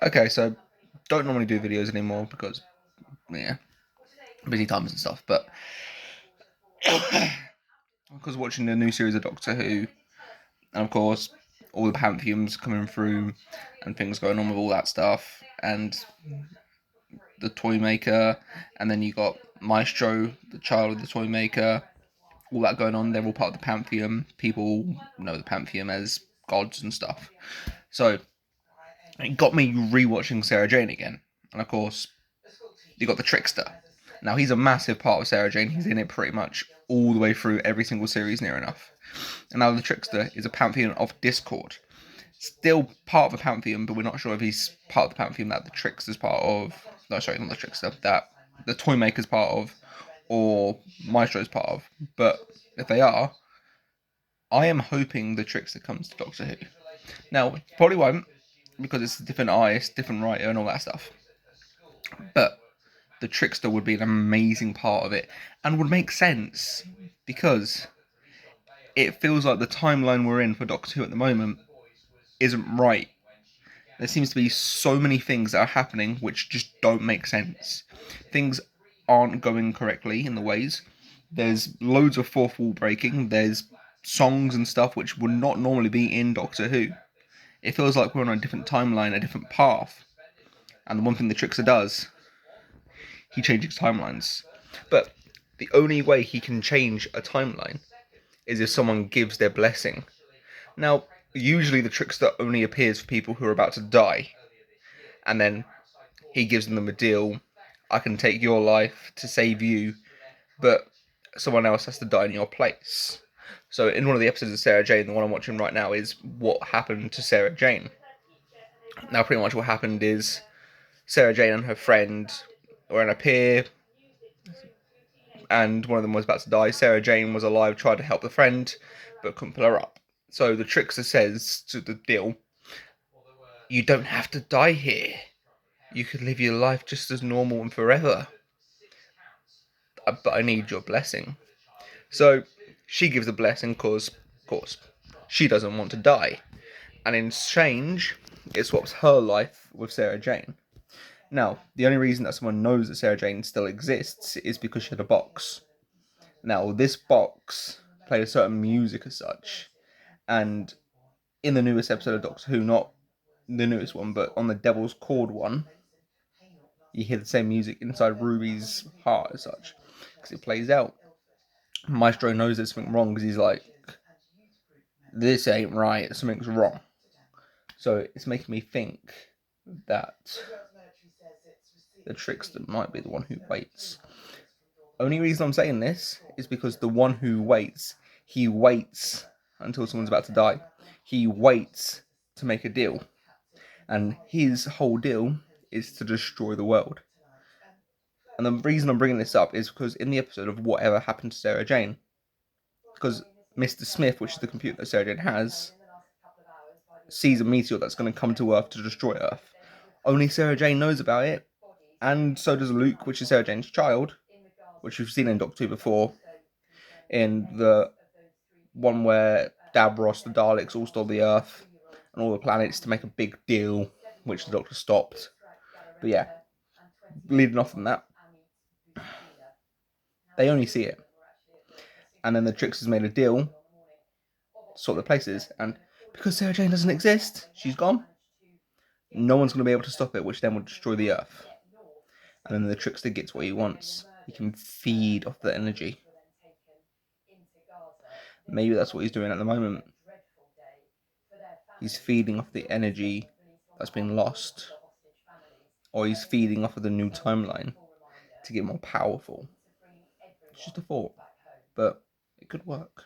Okay, so don't normally do videos anymore because yeah, busy times and stuff. But because watching the new series of Doctor Who, and of course all the pantheons coming through and things going on with all that stuff, and the toy maker, and then you got Maestro, the child of the toy maker, all that going on. They're all part of the pantheon. People know the pantheon as gods and stuff. So it got me rewatching Sarah Jane again, and of course you got the trickster. Now he's a massive part of Sarah Jane. He's in it pretty much all the way through every single series, near enough. And now the trickster is a pantheon of discord. Still part of a pantheon, but we're not sure if he's part of the pantheon that the trickster's part of. No, sorry, not the trickster. That the toy maker's part of, or Maestro's part of. But if they are, I am hoping the trickster comes to Doctor Who. Now, probably won't, because it's a different artist, different writer, and all that stuff. But the trickster would be an amazing part of it, and would make sense because it feels like the timeline we're in for Doctor Who at the moment isn't right. There seems to be so many things that are happening which just don't make sense. Things aren't going correctly in the ways. There's loads of fourth wall breaking. There's songs and stuff which would not normally be in Doctor Who. It feels like we're on a different timeline, a different path. And the one thing the Trickster does, he changes timelines. But the only way he can change a timeline is if someone gives their blessing. Now, usually the Trickster only appears for people who are about to die. And then he gives them a deal. I can take your life to save you, but someone else has to die in your place. So in one of the episodes of Sarah Jane, the one I'm watching right now, is what happened to Sarah Jane. Now, pretty much what happened is Sarah Jane and her friend were in a pier, and one of them was about to die. Sarah Jane was alive, tried to help the friend, but couldn't pull her up. So the trickster says to the deal, "You don't have to die here. You could live your life just as normal and forever. But I need your blessing." So she gives a blessing because, of course, she doesn't want to die. And in exchange, it swaps her life with Sarah Jane. Now, the only reason that someone knows that Sarah Jane still exists is because she had a box. Now, this box played a certain music as such. And in the newest episode of Doctor Who, not the newest one, but on the Devil's Cord one, you hear the same music inside Ruby's heart as such. Because it plays out. Maestro knows there's something wrong because he's like, this ain't right, something's wrong. So it's making me think that the trickster might be the one who waits. Only reason I'm saying this is because the one who waits, he waits until someone's about to die. He waits to make a deal. And his whole deal is to destroy the world. And the reason I'm bringing this up is because in the episode of Whatever Happened to Sarah Jane, because Mr. Smith, which is the computer that Sarah Jane has, sees a meteor that's going to come to Earth to destroy Earth. Only Sarah Jane knows about it, and so does Luke, which is Sarah Jane's child, which we've seen in Doctor Who before, in the one where Davros, the Daleks, all stole the Earth and all the planets to make a big deal, which the Doctor stopped. But yeah, leading off from that, they only see it. And then the Tricksters made a deal to sort their places, and because Sarah Jane doesn't exist, she's gone. No one's going to be able to stop it, which then will destroy the Earth. And then the Trickster gets what he wants. He can feed off the energy. Maybe that's what he's doing at the moment. He's feeding off the energy that's been lost. Or he's feeding off of the new timeline to get more powerful. It's just a thought. But it could work.